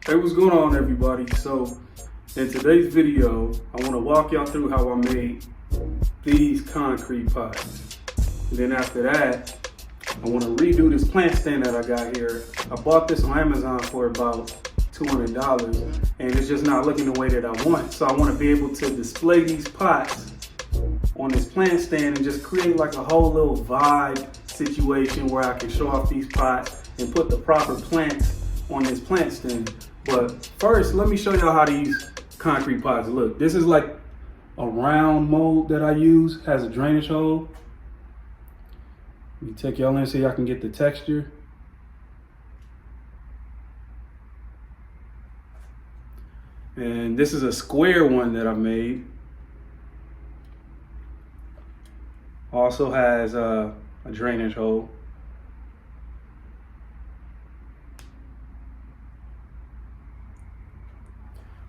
Hey, what's going on, everybody? So in today's video, I want to walk y'all through how I made these concrete pots. And then after that, I want to redo this plant stand that I got here. I bought this on Amazon for about $200 and it's just not looking the way that I want. So I want to be able to display these pots on this plant stand and just create like a whole little vibe situation where I can show off these pots and put the proper plants on this plant stand. But first, let me show y'all how these concrete pots look. This is like a round mold that I use, has a drainage hole. Let me take y'all in so y'all can get the texture. And this is a square one that I made. Also has a drainage hole.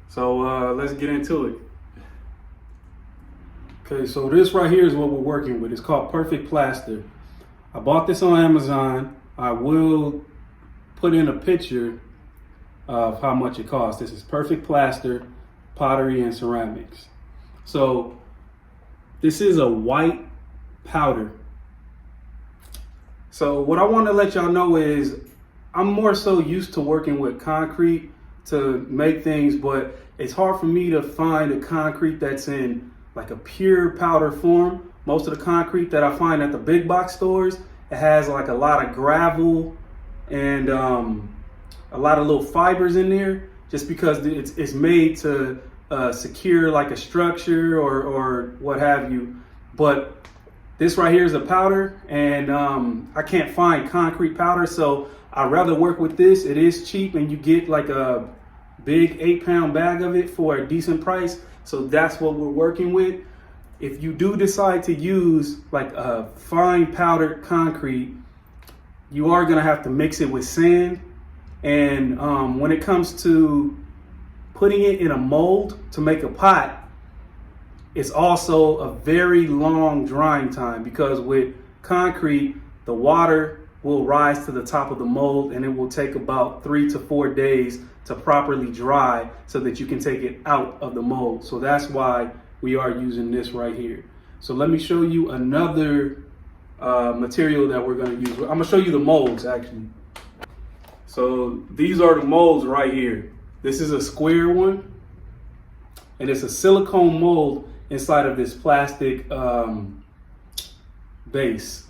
So let's get into it. Okay, so this right here is what we're working with. It's called Perfect Plaster. I bought this on Amazon. I will put in a picture of how much it costs. This is Perfect Plaster, pottery and ceramics. So this is a white powder. So what I want to let y'all know is I'm more so used to working with concrete to make things, but it's hard for me to find a concrete that's in like a pure powder form. Most of the concrete that I find at the big box stores, it has like a lot of gravel and a lot of little fibers in there, just because it's made to secure like a structure or what have you. But this right here is a powder, and I can't find concrete powder, so I'd rather work with this. It is cheap and you get like a big 8-pound bag of it for a decent price. So that's what we're working with. If you do decide to use like a fine powdered concrete, you are gonna have to mix it with sand. And when it comes to putting it in a mold to make a pot, it's also a very long drying time, because with concrete, the water will rise to the top of the mold and it will take about 3 to 4 days to properly dry so that you can take it out of the mold. So that's why we are using this right here. So let me show you another material that we're gonna use. I'm gonna show you the molds actually. So these are the molds right here. This is a square one, and it's a silicone mold inside of this plastic base.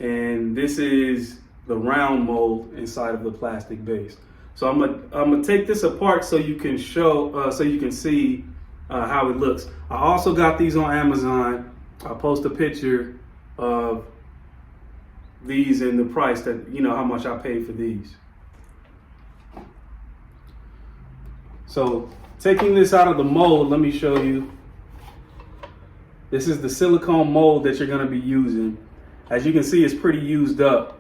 And this is the round mold inside of the plastic base. So I'm gonna take this apart so you can show, so you can see how it looks. I also got these on Amazon. I'll post a picture of these and the price, that, you know, how much I paid for these. So taking this out of the mold, let me show you. This is the silicone mold that you're gonna be using. As you can see, it's pretty used up.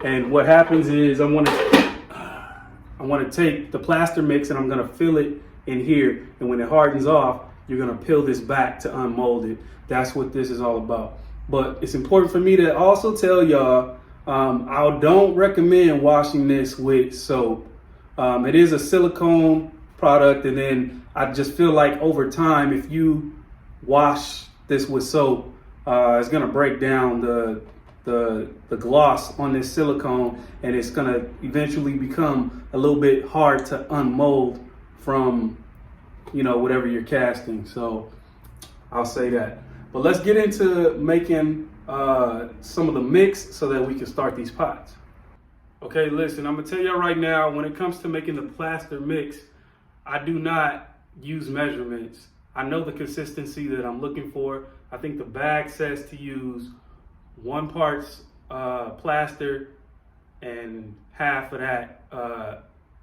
And what happens is I want to take the plaster mix and I'm going to fill it in here. And when it hardens off, you're going to peel this back to unmold it. That's what this is all about. But it's important for me to also tell y'all, I don't recommend washing this with soap. It is a silicone product, and then I just feel like over time, if you wash this with soap, it's gonna break down the gloss on this silicone, and it's gonna eventually become a little bit hard to unmold from, you know, whatever you're casting. So I'll say that. But let's get into making some of the mix so that we can start these pots. Okay, listen, I'm gonna tell you right now, when it comes to making the plaster mix, I do not use measurements. I know the consistency that I'm looking for. I think the bag says to use 1 part plaster and half of that,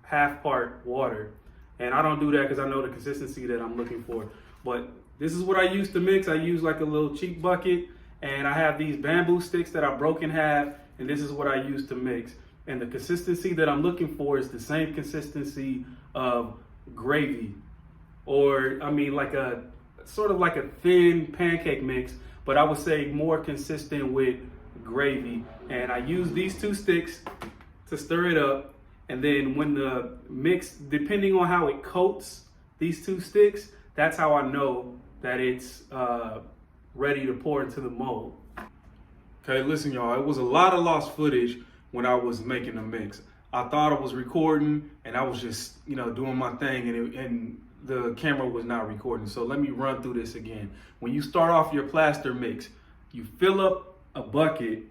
half part water. And I don't do that because I know the consistency that I'm looking for. But this is what I use to mix. I use like a little cheap bucket, and I have these bamboo sticks that I broke in half, and this is what I use to mix. And the consistency that I'm looking for is the same consistency of gravy, or I mean like a sort of like a thin pancake mix, but I would say more consistent with gravy. And I use these 2 sticks to stir it up, And then when the mix, depending on how it coats these two sticks, that's how I know that it's ready to pour into the mold. Okay, listen, y'all, it was a lot of lost footage when I was making the mix. I thought I was recording and I was just, doing my thing, and the camera was not recording. So let me run through this again. When you start off your plaster mix, you fill up a bucket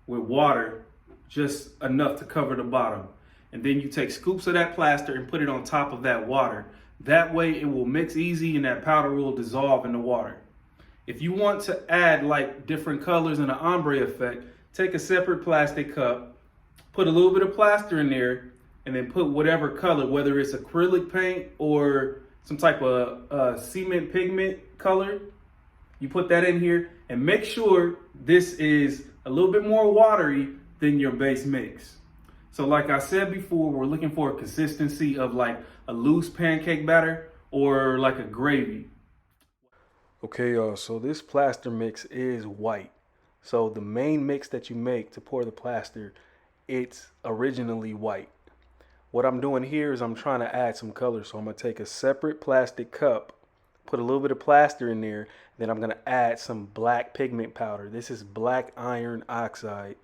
with water, just enough to cover the bottom. And then you take scoops of that plaster and put it on top of that water. That way it will mix easy and that powder will dissolve in the water. If you want to add like different colors and an ombre effect, take a separate plastic cup, put a little bit of plaster in there, and then put whatever color, whether it's acrylic paint or some type of cement pigment color, you put that in here, and make sure this is a little bit more watery than your base mix. So like I said before, we're looking for a consistency of like a loose pancake batter or like a gravy. Okay, y'all, so this plaster mix is white. So the main mix that you make to pour the plaster, it's originally white. What I'm doing here is I'm trying to add some color. So I'm gonna take a separate plastic cup, put a little bit of plaster in there, then I'm gonna add some black pigment powder. This is black iron oxide.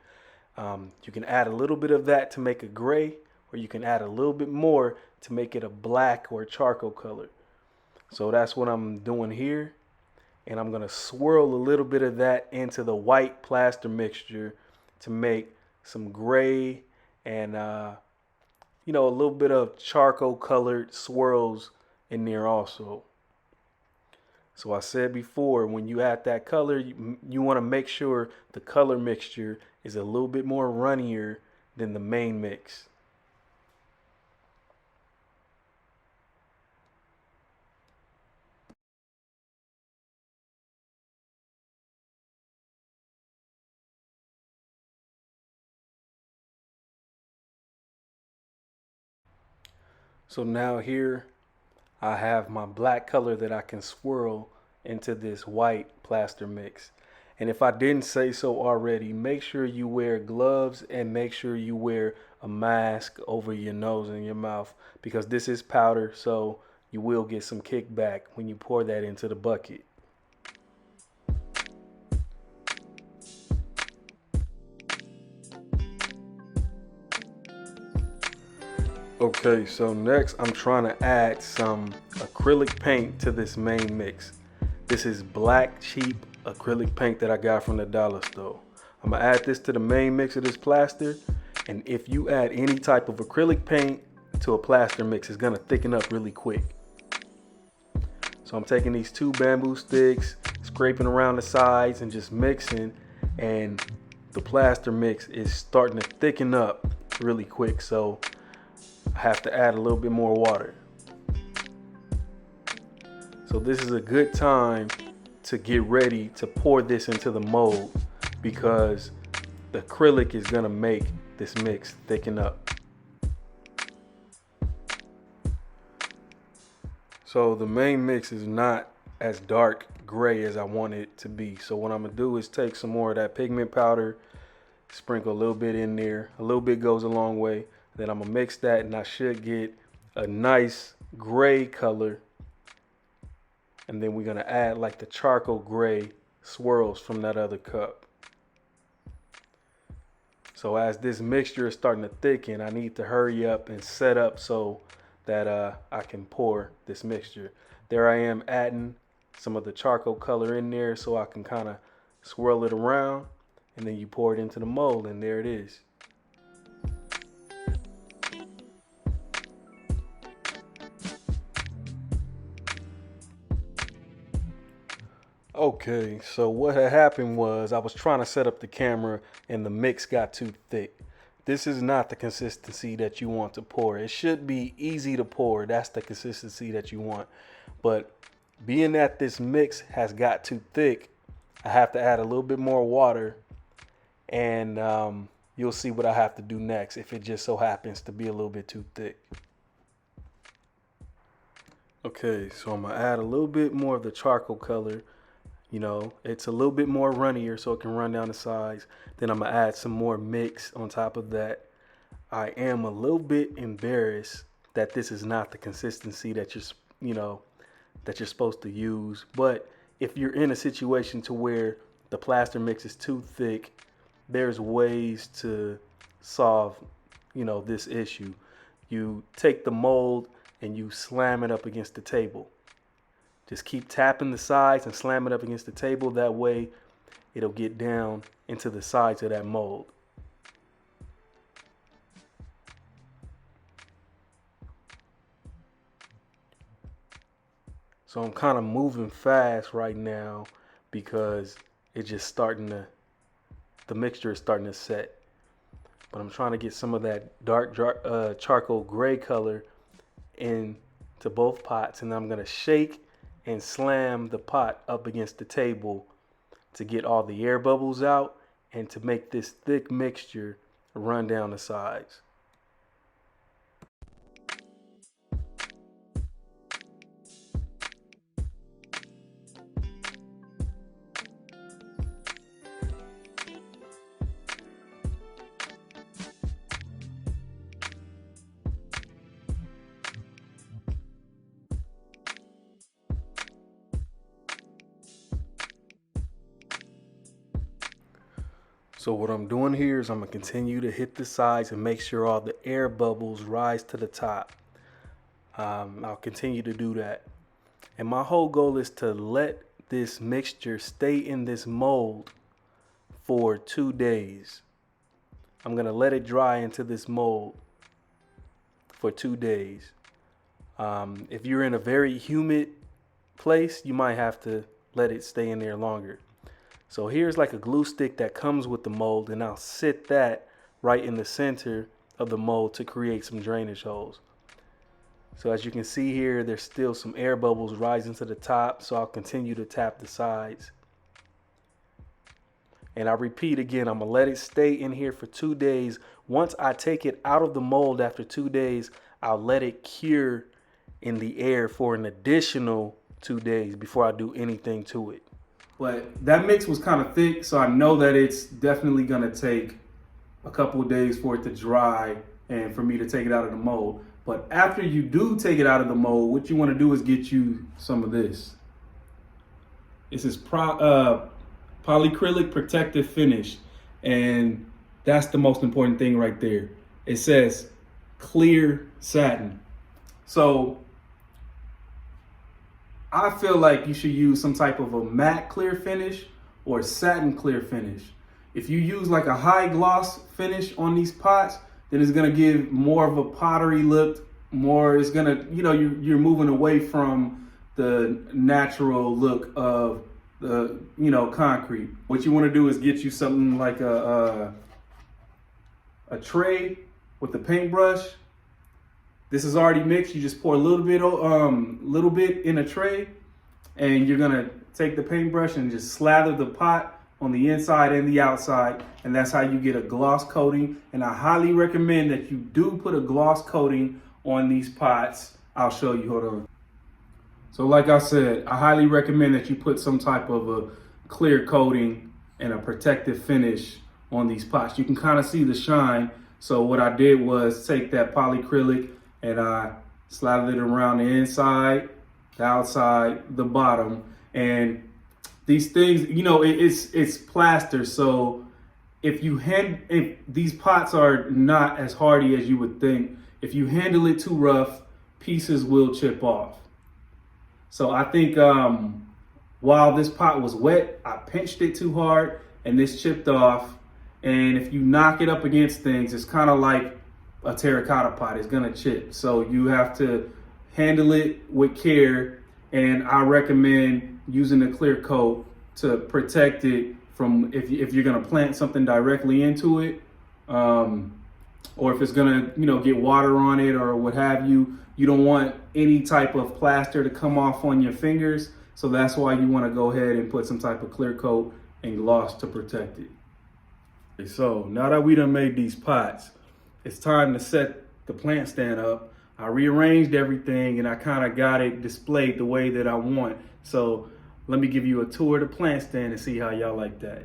You can add a little bit of that to make a gray, or you can add a little bit more to make it a black or charcoal color. So that's what I'm doing here. And I'm gonna swirl a little bit of that into the white plaster mixture to make some gray and a little bit of charcoal colored swirls in there also. So I said before, when you add that color, you want to make sure the color mixture is a little bit more runnier than the main mix. So now here I have my black color that I can swirl into this white plaster mix. And if I didn't say so already, make sure you wear gloves and make sure you wear a mask over your nose and your mouth, because this is powder, so you will get some kickback when you pour that into the bucket. Okay, so next I'm trying to add some acrylic paint to this main mix. This is black cheap acrylic paint that I got from the dollar store. I'm gonna add this to the main mix of this plaster, and if you add any type of acrylic paint to a plaster mix, it's gonna thicken up really quick. So I'm taking these 2 bamboo sticks, scraping around the sides and just mixing, and the plaster mix is starting to thicken up really quick. So I have to add a little bit more water. So this is a good time to get ready to pour this into the mold, because the acrylic is gonna make this mix thicken up. So the main mix is not as dark gray as I want it to be. So what I'm gonna do is take some more of that pigment powder, sprinkle a little bit in there. A little bit goes a long way. Then I'm gonna mix that and I should get a nice gray color. And then we're gonna add like the charcoal gray swirls from that other cup. So as this mixture is starting to thicken, I need to hurry up and set up so that I can pour this mixture. There I am adding some of the charcoal color in there so I can kind of swirl it around, and then you pour it into the mold, and there it is. Okay, so what had happened was I was trying to set up the camera and the mix got too thick. This is not the consistency that you want to pour. It should be easy to pour. That's the consistency that you want. But being that this mix has got too thick, I have to add a little bit more water, and you'll see what I have to do next if it just so happens to be a little bit too thick. Okay, so I'm gonna add a little bit more of the charcoal color. You know, it's a little bit more runnier so it can run down the sides. Then I'm gonna add some more mix on top of that. I am a little bit embarrassed that this is not the consistency that you're supposed to use. But if you're in a situation to where the plaster mix is too thick, there's ways to solve, this issue. You take the mold and you slam it up against the table. Just keep tapping the sides and slam it up against the table. That way it'll get down into the sides of that mold. So I'm kind of moving fast right now because it's just the mixture is starting to set. But I'm trying to get some of that dark charcoal gray color into both pots, and I'm gonna shake and slam the pot up against the table to get all the air bubbles out and to make this thick mixture run down the sides. So what I'm doing here is I'm gonna continue to hit the sides and make sure all the air bubbles rise to the top. I'll continue to do that. And my whole goal is to let this mixture stay in this mold for 2 days. I'm gonna let it dry into this mold for 2 days. If you're in a very humid place, you might have to let it stay in there longer. So here's like a glue stick that comes with the mold, and I'll sit that right in the center of the mold to create some drainage holes. So as you can see here, there's still some air bubbles rising to the top, so I'll continue to tap the sides. And I repeat again, I'm gonna let it stay in here for 2 days. Once I take it out of the mold after 2 days, I'll let it cure in the air for an additional 2 days before I do anything to it. But that mix was kind of thick, so I know that it's definitely gonna take a couple of days for it to dry and for me to take it out of the mold. But after you do take it out of the mold, what you wanna do is get you some of this. This is polyacrylic protective finish, and that's the most important thing right there. It says clear satin. So I feel like you should use some type of a matte clear finish or satin clear finish. If you use like a high gloss finish on these pots, then it's gonna give more of a pottery look. It's gonna, you're moving away from the natural look of the, concrete. What you wanna do is get you something like a tray with a paintbrush. This is already mixed. You just pour a little bit in a tray, and you're gonna take the paintbrush and just slather the pot on the inside and the outside, and that's how you get a gloss coating. And I highly recommend that you do put a gloss coating on these pots. I'll show you, hold on. So like I said, I highly recommend that you put some type of a clear coating and a protective finish on these pots. You can kind of see the shine. So what I did was take that polyacrylic and I slathered it around the inside, the outside, the bottom. And these things, it's plaster. So if these pots are not as hardy as you would think, if you handle it too rough, pieces will chip off. So I think while this pot was wet, I pinched it too hard and this chipped off. And if you knock it up against things, it's kind of like a terracotta pot. It's gonna chip. So you have to handle it with care. And I recommend using a clear coat to protect it from if you're gonna plant something directly into it, or if it's gonna get water on it or what have you. You don't want any type of plaster to come off on your fingers. So that's why you want to go ahead and put some type of clear coat and gloss to protect it. So now that we done made these pots, it's time to set the plant stand up. I rearranged everything and I kind of got it displayed the way that I want. So let me give you a tour of the plant stand and see how y'all like that.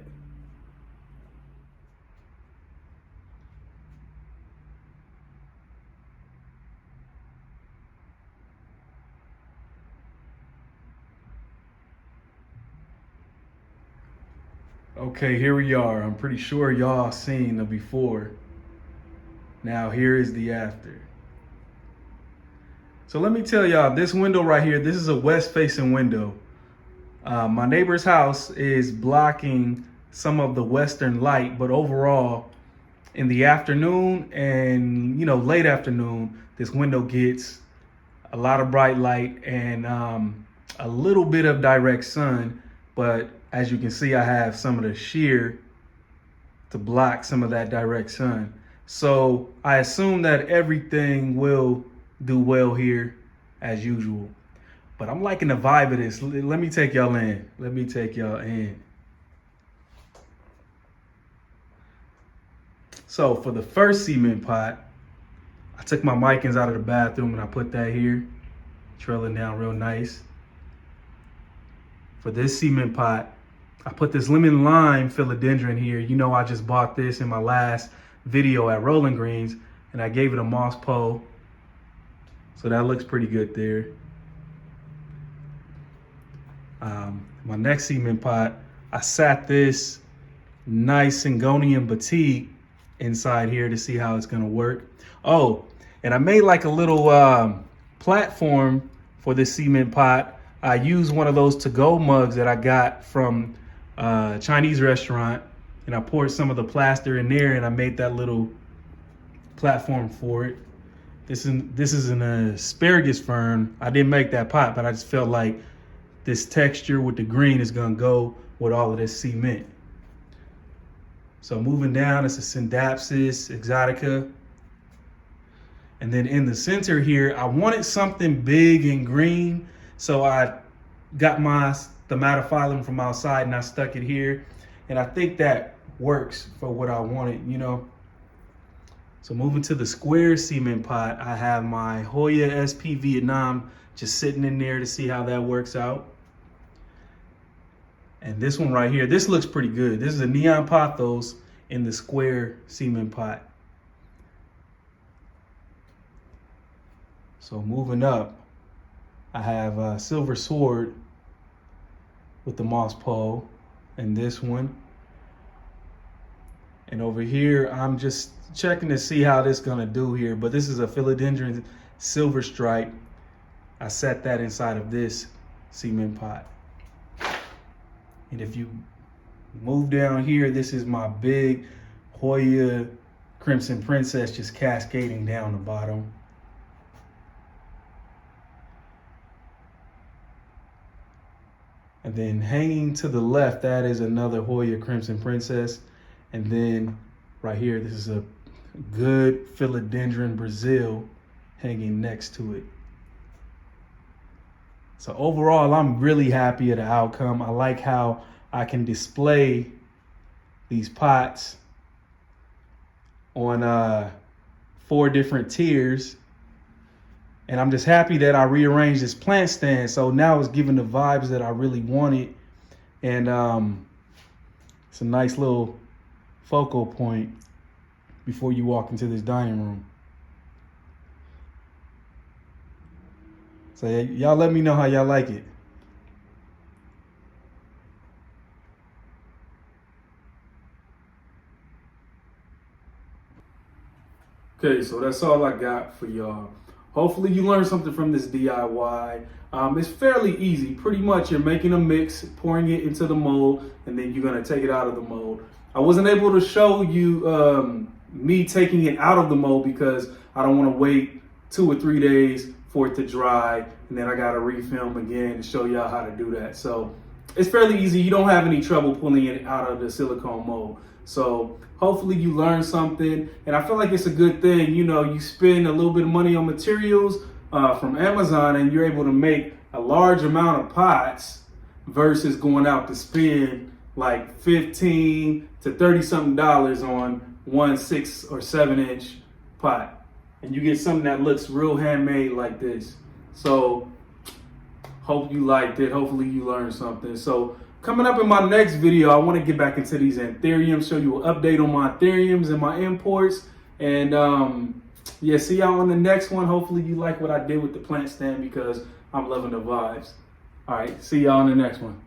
Okay, here we are. I'm pretty sure y'all seen the before. Now here is the after. So let me tell y'all, this window right here, this is a west facing window. My neighbor's house is blocking some of the western light, but overall in the afternoon and late afternoon, this window gets a lot of bright light and a little bit of direct sun. But as you can see, I have some of the sheer to block some of that direct sun. So I assume that everything will do well here as usual. But I'm liking the vibe of this. Let me take y'all in. Let me take y'all in. So for the first cement pot, I took my micins out of the bathroom and I put that here, trailing down real nice. For this cement pot, I put this lemon lime philodendron here. I just bought this in my last video at Rolling Greens and I gave it a moss pole. So that looks pretty good there. My next cement pot, I sat this nice Syngonian batik inside here to see how it's gonna work. Oh, and I made like a little platform for this cement pot. I used one of those to-go mugs that I got from a Chinese restaurant, and I poured some of the plaster in there and I made that little platform for it. This is an asparagus fern. I didn't make that pot, but I just felt like this texture with the green is gonna go with all of this cement. So moving down, it's a Syndapsis exotica. And then in the center here, I wanted something big and green. So I got my stomatophyllum from outside and I stuck it here. And I think that works for what I wanted, So moving to the square cement pot, I have my Hoya SP Vietnam just sitting in there to see how that works out. And this one right here, this looks pretty good. This is a neon pothos in the square cement pot. So moving up, I have a silver sword with the moss pole and this one. And over here, I'm just checking to see how this is gonna do here, but this is a philodendron silver stripe. I set that inside of this cement pot. And if you move down here, this is my big Hoya Crimson Princess just cascading down the bottom. And then hanging to the left, that is another Hoya Crimson Princess. And then right here, this is a good philodendron Brazil hanging next to it. So overall, I'm really happy at the outcome. I like how I can display these pots on 4 different tiers. And I'm just happy that I rearranged this plant stand. So now it's giving the vibes that I really wanted. And it's a nice little focal point before you walk into this dining room. So y'all let me know how y'all like it. Okay, so that's all I got for y'all. Hopefully you learned something from this DIY. It's fairly easy. Pretty much you're making a mix, pouring it into the mold, and then you're gonna take it out of the mold. I wasn't able to show you me taking it out of the mold because I don't wanna wait 2 or 3 days for it to dry, and then I gotta refilm again to show y'all how to do that. So it's fairly easy. You don't have any trouble pulling it out of the silicone mold. So hopefully you learned something, and I feel like it's a good thing. You spend a little bit of money on materials from Amazon and you're able to make a large amount of pots versus going out to spend like $15 to $30 something on one 6 or 7 inch pot. And you get something that looks real handmade like this. So hope you liked it. Hopefully you learned something. So coming up in my next video, I want to get back into these anthuriums, show you an update on my anthuriums and my imports. And yeah, see y'all on the next one. Hopefully you like what I did with the plant stand because I'm loving the vibes. All right, see y'all on the next one.